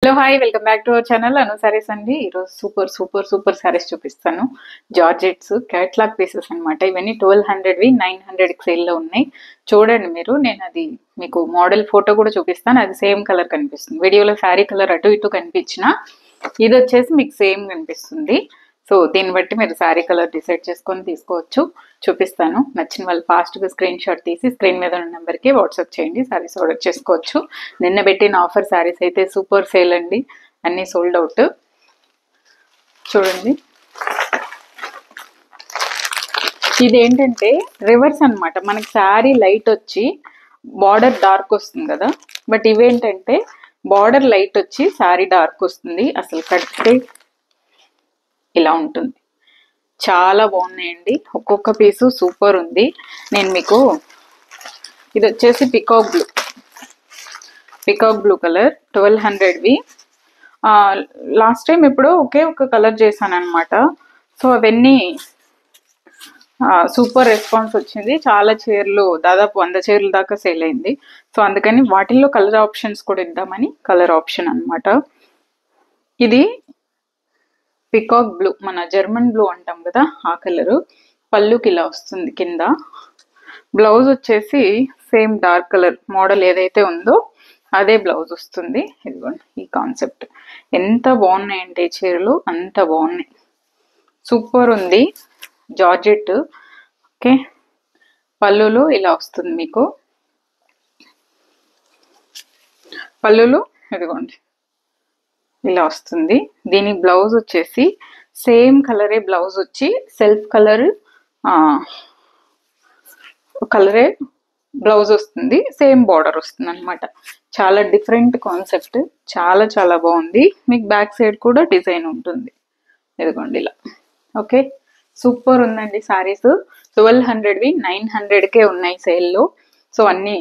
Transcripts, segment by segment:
Hello hi welcome back to our channel Anu sarees అండి. ఈరోజు super super super saris చూపిస్తాను. Georgettes catalogue pieces అనమాట. ఇవన్నీ 1200వి 900కి సేల్లో ఉన్నాయి. చూడండి మీరు. నేను అది మీకు మోడల్ ఫోటో కూడా చూపిస్తాను. అది సేమ్ కలర్ కనిపిస్తుంది. వీడియోలో శారీ కలర్ అటు ఇటు కనిపించిన ఇది వచ్చేసి మీకు సేమ్ కనిపిస్తుంది. సో దీన్ని బట్టి మీరు శారీ కలర్ డిసైడ్ చేసుకొని తీసుకోవచ్చు. చూపిస్తాను. నచ్చిన వాళ్ళు ఫాస్ట్గా స్క్రీన్ షాట్ తీసి స్క్రీన్ మీద ఉన్న నెంబర్కి వాట్సాప్ చేయండి. శారీస్ ఆర్డర్ చేసుకోవచ్చు. నిన్న పెట్టిన ఆఫర్ శారీస్ అయితే సూపర్ సేల్ అండి. అన్నీ సోల్డ్ అవుట్. చూడండి, ఇదేంటంటే రివర్స్ అనమాట. మనకి శారీ లైట్ వచ్చి బార్డర్ డార్క్ వస్తుంది కదా, బట్ ఇవేంటంటే బార్డర్ లైట్ వచ్చి శారీ డార్క్ వస్తుంది. అసలు కడితే ఇలా ఉంటుంది. చాలా బాగున్నాయండి. ఒక్కొక్క పీసు సూపర్ ఉంది. నేను మీకు ఇది వచ్చేసి పికాక్ బ్లూ కలర్ 1200వి. లాస్ట్ టైం ఇప్పుడు ఒకే ఒక కలర్ చేశాను అనమాట. సో అవన్నీ సూపర్ రెస్పాన్స్ వచ్చింది. చాలా చీరలు, దాదాపు 100 చీరల దాకా సేల్ అయింది. సో అందుకని వాటిల్లో కలర్ ఆప్షన్స్ కూడా ఇద్దామని కలర్ ఆప్షన్ అనమాట. ఇది పికాక్ బ్లూ, మన జర్మన్ బ్లూ అంటాం కదా, ఆ కలరు. పళ్ళుకి ఇలా వస్తుంది కింద. బ్లౌజ్ వచ్చేసి సేమ్ డార్క్ కలర్ మోడల్ ఏదైతే ఉందో అదే బ్లౌజ్ వస్తుంది. ఇదిగోండి ఈ కాన్సెప్ట్. ఎంత బాగున్నాయంటే చీరలు, అంత బాగున్నాయి. సూపర్ ఉంది. జార్జెట్. ఓకే, పళ్ళులు ఇలా వస్తుంది మీకు. పళ్ళులు ఇదిగోండి ఇలా వస్తుంది. దీని బ్లౌజ్ వచ్చేసి సేమ్ కలరే బ్లౌజ్ వచ్చి సెల్ఫ్ కలరే బ్లౌజ్ వస్తుంది. సేమ్ బార్డర్ వస్తుంది అనమాట. చాలా డిఫరెంట్ కాన్సెప్ట్. చాలా చాలా బాగుంది. మీకు బ్యాక్ సైడ్ కూడా డిజైన్ ఉంటుంది. ఇదిగోండి ఇలా. ఓకే, సూపర్ ఉందండి సారీస్. 1200వి 900కే ఉన్నాయి సేల్లో. సో అన్నీ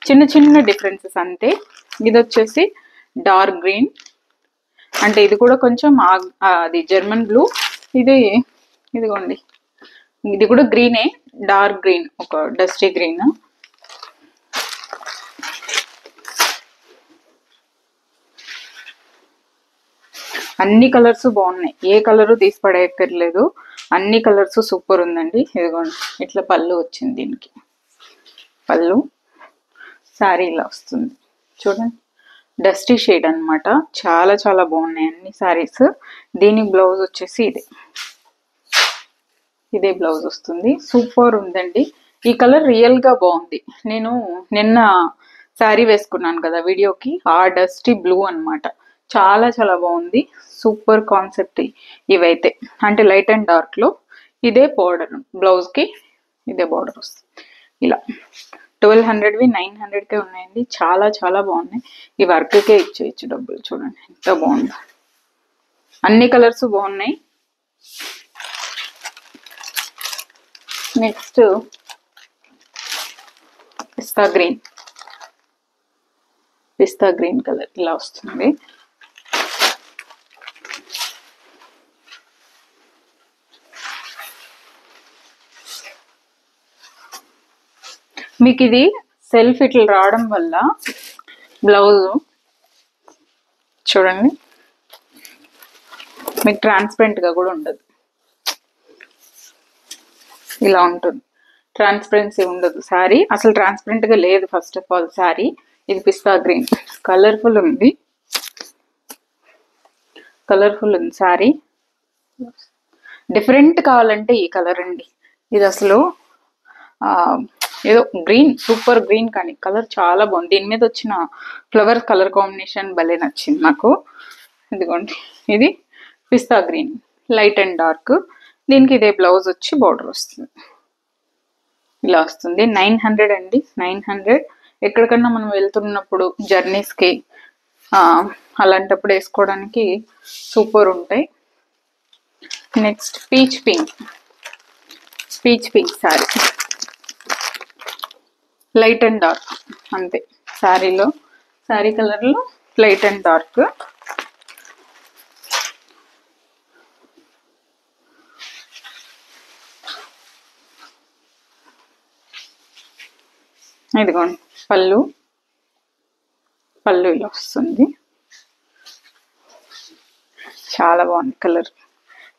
చిన్న చిన్న డిఫరెన్సెస్ అంతే. ఇది వచ్చేసి డార్క్ గ్రీన్, అంటే ఇది కూడా కొంచెం అది జర్మన్ బ్లూ. ఇదిగోండి ఇది కూడా గ్రీనే, డార్క్ గ్రీన్, ఒక డస్టీ గ్రీన్. అన్ని కలర్స్ బాగున్నాయి. ఏ కలరు తీసి పడేయక్కర్లేదు. అన్ని కలర్స్ సూపర్ ఉందండి. ఇదిగోండి ఇట్లా పళ్ళు వచ్చింది. దీనికి పళ్ళు, శారీ ఇలా వస్తుంది. చూడండి, డస్టీ షేడ్ అనమాట. చాలా చాలా బాగున్నాయి అన్ని శారీస్. దీని బ్లౌజ్ వచ్చేసి ఇదే బ్లౌజ్ వస్తుంది. సూపర్ ఉందండి. ఈ కలర్ రియల్ గా బాగుంది. నేను నిన్న శారీ వేసుకున్నాను కదా వీడియోకి, ఆ డస్టీ బ్లూ అనమాట. చాలా చాలా బాగుంది. సూపర్ కాన్సెప్ట్ ఇవైతే. అంటే లైట్ అండ్ డార్క్ లో ఇదే బార్డర్, బ్లౌజ్ కి ఇదే బార్డర్ వస్తుంది. ఇలా 1200వి 900కే ఉన్నాయండి. చాలా చాలా బాగున్నాయి. ఈ వర్క్కే ఇచ్చేయచ్చు డబ్బులు. చూడండి ఎంత బాగుందో. అన్ని కలర్స్ బాగున్నాయి. నెక్స్ట్ పిస్తా గ్రీన్ కలర్ ఇలా వస్తుంది. మీకు ఇది సెల్ఫ్ ఇట్లా రావడం వల్ల బ్లౌజ్ చూడండి మీకు ట్రాన్స్పరెంట్ గా కూడా ఉండదు. ఇలా ఉంటుంది. ట్రాన్స్పరెన్సీ ఉండదు. శారీ అసలు ట్రాన్స్పరెంట్ గా లేదు. ఫస్ట్ ఆఫ్ ఆల్ శారీ ఇది పిస్తా గ్రీన్, కలర్ఫుల్ ఉంది. శారీ డిఫరెంట్ కావాలంటే ఈ కలర్ అండి. ఇది అసలు ఏదో గ్రీన్, సూపర్ గ్రీన్, కానీ కలర్ చాలా బాగుంది. దీని మీద వచ్చిన ఫ్లవర్ కలర్ కాంబినేషన్ భలే నచ్చింది నాకు. ఇదిగోండి ఇది పిస్తా గ్రీన్, లైట్ అండ్ డార్క్. దీనికి ఇదే బ్లౌజ్ వచ్చి బార్డర్ వస్తుంది. ఇలా వస్తుంది. 900 అండి. 900. ఎక్కడికన్నా మనం వెళ్తున్నప్పుడు జర్నీస్కి అలాంటప్పుడు వేసుకోవడానికి సూపర్ ఉంటాయి. Next peach pink sari, light and dark అంతే. శారీ కలర్లో లైట్ అండ్ డార్క్. ఇదిగోండి పళ్ళు ఇలా వస్తుంది. చాలా బాగుంది కలర్.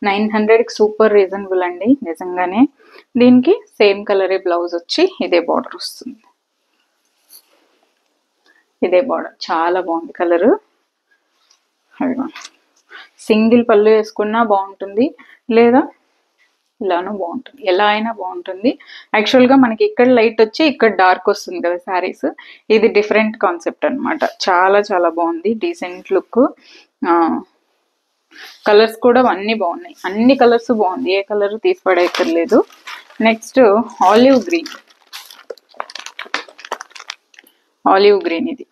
900కి సూపర్ రీజనబుల్ అండి నిజంగానే. దీనికి సేమ్ కలరే బ్లౌజ్ వచ్చి ఇదే బార్డర్ వస్తుంది. ఇదే బార్డర్ చాలా బాగుంది కలరు. సింగిల్ పళ్ళు వేసుకున్నా బాగుంటుంది, లేదా ఇలానూ బాగుంటుంది, ఎలా అయినా బాగుంటుంది. యాక్చువల్గా మనకి ఇక్కడ లైట్ వచ్చి ఇక్కడ డార్క్ వస్తుంది కదా శారీస్, ఇది డిఫరెంట్ కాన్సెప్ట్ అనమాట. చాలా చాలా బాగుంది, డీసెంట్ లుక్. కలర్స్ కూడా అన్ని బాగున్నాయి, అన్ని కలర్స్ బాగుంది, ఏ కలర్ తీసి పడేయక్కర్లేదు. Next olive green. Olive green ఇది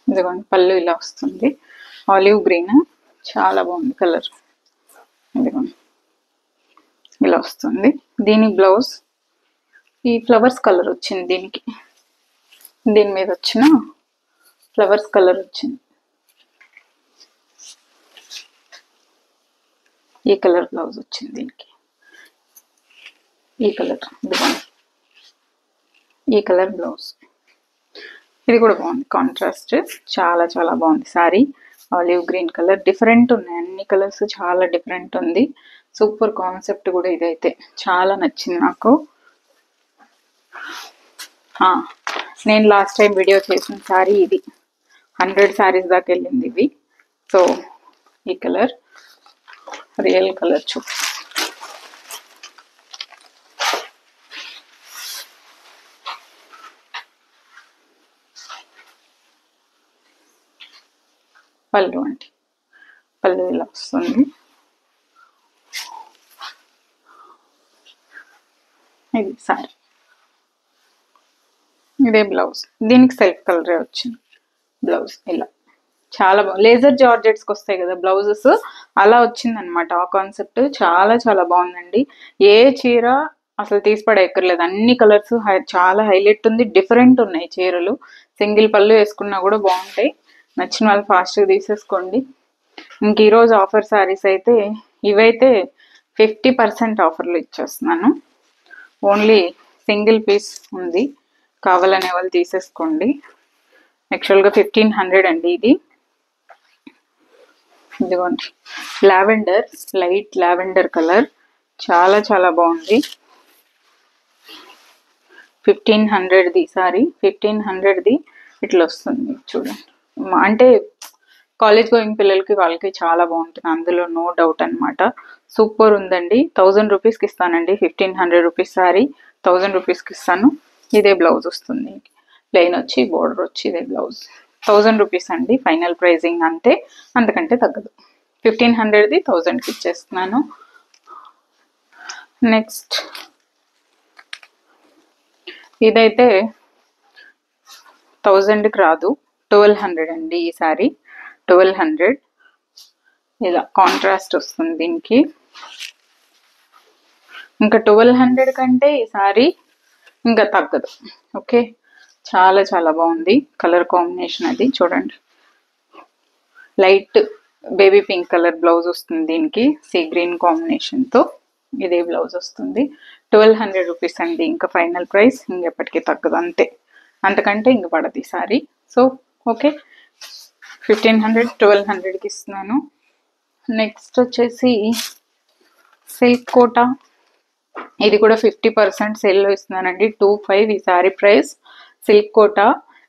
ఇదిగోండి, పళ్ళు ఇలా వస్తుంది. ఆలివ్ గ్రీన్ చాలా బాగుంది కలర్. ఇదిగోండి ఇలా వస్తుంది. దీని బ్లౌజ్ ఈ ఫ్లవర్స్ కలర్ వచ్చింది, దీని మీద వచ్చిన ఫ్లవర్స్ కలర్ వచ్చింది. ఈ కలర్ బ్లౌజ్ వచ్చింది దీనికి, ఈ కలర్, ఇదిగోండి ఈ కలర్ బ్లౌజ్. ఇది కూడా బాగుంది, కాంట్రాస్ట్ చాలా చాలా బాగుంది sorry. Olive green colour, different ఉన్నాయి అన్ని కలర్స్, చాలా డిఫరెంట్ ఉంది. సూపర్ కాన్సెప్ట్ కూడా ఇదైతే చాలా నచ్చింది నాకు. నేను లాస్ట్ టైం వీడియో చేసిన సారీ ఇది, 100 సారీస్ దాకా వెళ్ళింది ఇవి. సో ఈ కలర్ రియల్ కలర్ చూ, పళ్ళు అంటే పళ్ళు ఇలా వస్తుంది. ఇది సారీ, ఇదే బ్లౌజ్, దీనికి సెల్ఫ్ కలరే వచ్చింది బ్లౌజ్. ఇలా చాలా బాగుంది, లేజర్ జార్జెట్స్కి వస్తాయి కదా బ్లౌజెస్, అలా వచ్చింది అనమాట ఆ కాన్సెప్ట్. చాలా చాలా బాగుందండి, ఏ చీర అసలు తీసిపడేయక్కర్లేదు, అన్ని కలర్స్ చాలా హైలైట్ ఉంది, డిఫరెంట్ ఉన్నాయి చీరలు. సింగిల్ పళ్ళు వేసుకున్నా కూడా బాగుంటాయి. నచ్చిన వాళ్ళు ఫాస్ట్గా తీసేసుకోండి. ఇంక ఈరోజు ఆఫర్ శారీస్ అయితే ఇవైతే 50% ఆఫర్లు ఇచ్చేస్తున్నాను. ఓన్లీ సింగిల్ పీస్ ఉంది, కావాలనే వాళ్ళు తీసేసుకోండి. యాక్చువల్గా 1500 అండి ఇది. ఇదిగోండి లావెండర్, లైట్ లావెండర్ కలర్, చాలా చాలా బాగుంది. 1500ది సారీ, 1500ది ఇట్లా వస్తుంది చూడండి. అంటే కాలేజ్ గోయింగ్ పిల్లలకి వాళ్ళకి చాలా బాగుంటుంది, అందులో నో డౌట్ అనమాట. సూపర్ ఉందండి. 1000 రూపీస్కి ఇస్తానండి, 1500 రూపీస్ సారీ 1000 రూపీస్కి ఇస్తాను. ఇదే బ్లౌజ్ వస్తుంది, ప్లెయిన్ వచ్చి బోర్డర్ వచ్చి ఇదే బ్లౌజ్. 1000 రూపీస్ అండి ఫైనల్ ప్రైజింగ్, అంతే, అంతకంటే తగ్గదు. 1500ది 1000కి ఇచ్చేస్తున్నాను. నెక్స్ట్ ఇదైతే 1000కి రాదు, 1200 అండి ఈ సారీ. 1200 ఇలా కాంట్రాస్ట్ వస్తుంది దీనికి. ఇంకా 1200 కంటే ఈ సారీ ఇంకా తగ్గదు. ఓకే, చాలా చాలా బాగుంది కలర్ కాంబినేషన్. అది చూడండి, light baby pink colour blouse వస్తుంది దీనికి, సీ గ్రీన్ కాంబినేషన్తో ఇదే బ్లౌజ్ వస్తుంది. 1200 రూపీస్ అండి ఇంకా ఫైనల్ ప్రైస్, ఇంకెప్పటికీ తగ్గదు, అంతే, అంతకంటే ఇంక పడదు ఈ సారీ. సో ఓకే, 1500 1200కి ఇస్తున్నాను. నెక్స్ట్ వచ్చేసి సిల్క్ కోటా, ఇది కూడా 50% సేల్లో ఇస్తున్నానండి. 25 ఈ సారీ ప్రైస్. సిల్క్ కోటా,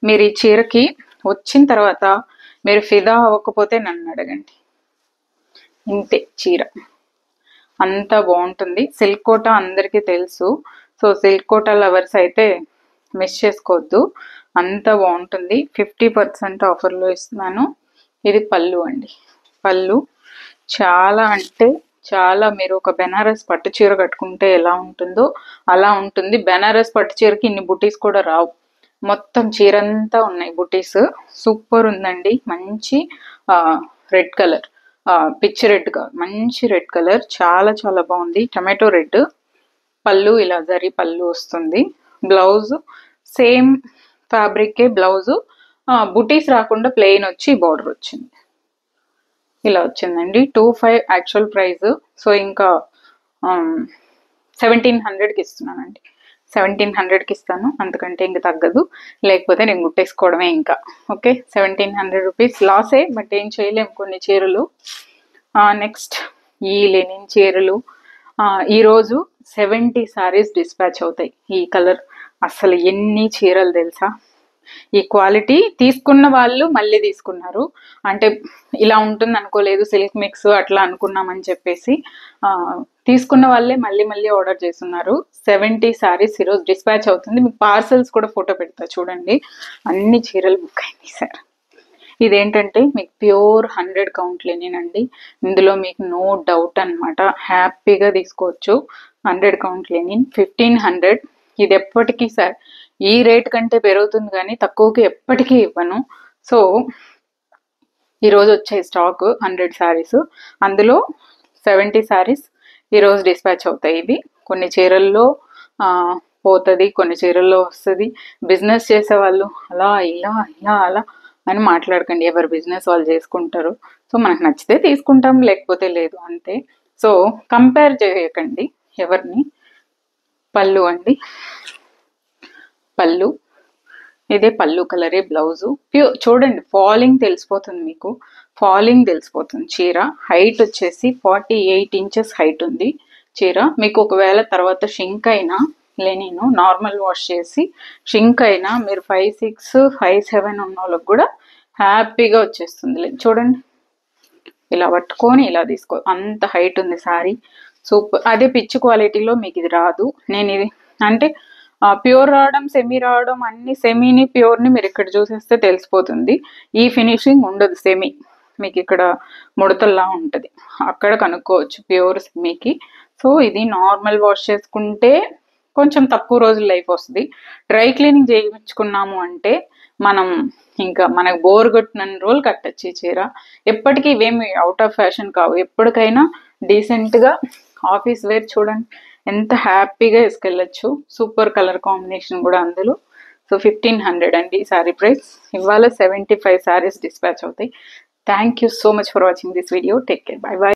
మీరు ఈ చీరకి వచ్చిన తర్వాత మీరు ఫిదా అవ్వకపోతే నన్ను అడగండి, ఇంతే చీర అంత బాగుంటుంది. సిల్క్ కోటా అందరికీ తెలుసు, సో సిల్క్ కోటా లవర్స్ అయితే మిస్ చేసుకోవద్దు, అంత బాగుంటుంది. 50% ఆఫర్లో ఇస్తున్నాను. ఇది పళ్ళు అండి, పళ్ళు చాలా అంటే చాలా, మీరు ఒక బెనారస్ పట్టు చీర కట్టుకుంటే ఎలా ఉంటుందో అలా ఉంటుంది. బెనారస్ పట్టు చీరకి ఇన్ని బుటీస్ కూడా రావు, మొత్తం చీరంతా ఉన్నాయి బుటీస్. సూపర్ ఉందండి, మంచి రెడ్ కలర్, పిచ్ రెడ్ గా మంచి రెడ్ కలర్, చాలా చాలా బాగుంది. టమాటో రెడ్ పళ్ళు, ఇలా జరీ పళ్ళు వస్తుంది. బ్లౌజ్ సేమ్ ఫ్యాబ్రికే బ్లౌజు, బుటీస్ రాకుండా ప్లెయిన్ వచ్చి బార్డర్ వచ్చింది, ఇలా వచ్చిందండి. 25 యాక్చువల్ ప్రైస్. సో ఇంకా 1700కి ఇస్తున్నానండి. 1700కి ఇస్తాను, అంతకంటే ఇంక తగ్గదు. లేకపోతే నేను గుట్టేసుకోవడమే ఇంకా. ఓకే, 1700 రూపీస్ లాసే, బట్ ఏం చేయలేము కొన్ని చీరలు. నెక్స్ట్ ఈ లెనిన్ చీరలు ఈరోజు 70 సారీస్ డిస్పాచ్ అవుతాయి. ఈ కలర్ అసలు ఎన్ని చీరలు తెలుసా. ఈ క్వాలిటీ తీసుకున్న వాళ్ళు మళ్ళీ తీసుకున్నారు, అంటే ఇలా ఉంటుంది అనుకోలేదు, సిల్క్ మిక్స్ అట్లా అనుకున్నామని చెప్పేసి తీసుకున్న వాళ్ళే మళ్ళీ మళ్ళీ ఆర్డర్ చేస్తున్నారు. 70 సారీస్ ఈరోజు డిస్పాచ్ అవుతుంది. మీకు పార్సల్స్ కూడా ఫోటో పెడతా చూడండి. అన్ని చీరలు బుక్ అయింది సార్. ఇదేంటంటే మీకు ప్యూర్ 100 కౌంట్ లెనిన్. ఇందులో మీకు నో డౌట్ అనమాట, హ్యాపీగా తీసుకోవచ్చు. 100 కౌంట్ లెనిన్ 1500. ఇది ఎప్పటికీ సార్ ఈ రేట్ కంటే పెరుగుతుంది కానీ తక్కువకి ఎప్పటికీ ఇవ్వను. సో ఈరోజు వచ్చే స్టాక్ 100 సారీస్, అందులో 70 సారీస్ ఈరోజు డిస్పాచ్ అవుతాయి. ఇవి కొన్ని చీరల్లో పోతుంది, కొన్ని చీరల్లో వస్తుంది. బిజినెస్ చేసే వాళ్ళు అలా ఇలా ఇలా అలా అని మాట్లాడకండి, ఎవరి బిజినెస్ వాళ్ళు చేసుకుంటారు. సో మనకు నచ్చితే తీసుకుంటాం, లేకపోతే లేదు, అంతే. సో కంపేర్ చేయకండి ఎవరిని. పళ్ళు అండి, పళ్ళు ఇదే పళ్ళు కలరే బ్లౌజు. చూడండి ఫాలింగ్ తెలిసిపోతుంది మీకు, ఫాలింగ్ తెలిసిపోతుంది. చీర హైట్ వచ్చేసి 48 ఇంచెస్ హైట్ ఉంది చీర. మీకు ఒకవేళ తర్వాత షింక్ అయినా లెనిన్ నార్మల్ వాష్ చేసి షింక్ అయినా మీరు 5'6", 5'7" ఉన్న వాళ్ళకి కూడా హ్యాపీగా వచ్చేస్తుంది. చూడండి ఇలా పట్టుకొని ఇలా తీసుకో, అంత హైట్ ఉంది సారీ. సూపర్. అదే పిచ్ క్వాలిటీలో మీకు ఇది రాదు. నేను ఇది అంటే ప్యూర్ రావడం, సెమీ రావడం, అన్ని సెమీని ప్యూర్ని మీరు ఇక్కడ చూసేస్తే తెలిసిపోతుంది. ఈ ఫినిషింగ్ ఉండదు సెమీ, మీకు ఇక్కడ ముడతల్లా ఉంటుంది, అక్కడ కనుక్కోవచ్చు ప్యూర్ సెమీకి. సో ఇది నార్మల్ వాష్ చేసుకుంటే కొంచెం తక్కువ రోజులు లైఫ్ వస్తుంది. డ్రై క్లీనింగ్ చేయించుకున్నాము అంటే మనం ఇంకా మనకు బోర్ కొట్టినన్ని రోజులు కట్టచ్చు ఈ చీర. ఎప్పటికీ ఇవేమి అవుట్ ఆఫ్ ఫ్యాషన్ కావు, ఎప్పటికైనా డీసెంట్గా ఆఫీస్ వేర్. చూడండి ఎంత హ్యాపీగా వేసుకెళ్ళచ్చు. సూపర్ కలర్ కాంబినేషన్ కూడా అందులో. సో 1500 అండి సారీ ప్రైస్. ఇవాళ 75 సారీస్ డిస్పాచ్ అవుతాయి. Thank you so much for watching this video. Take care, by by.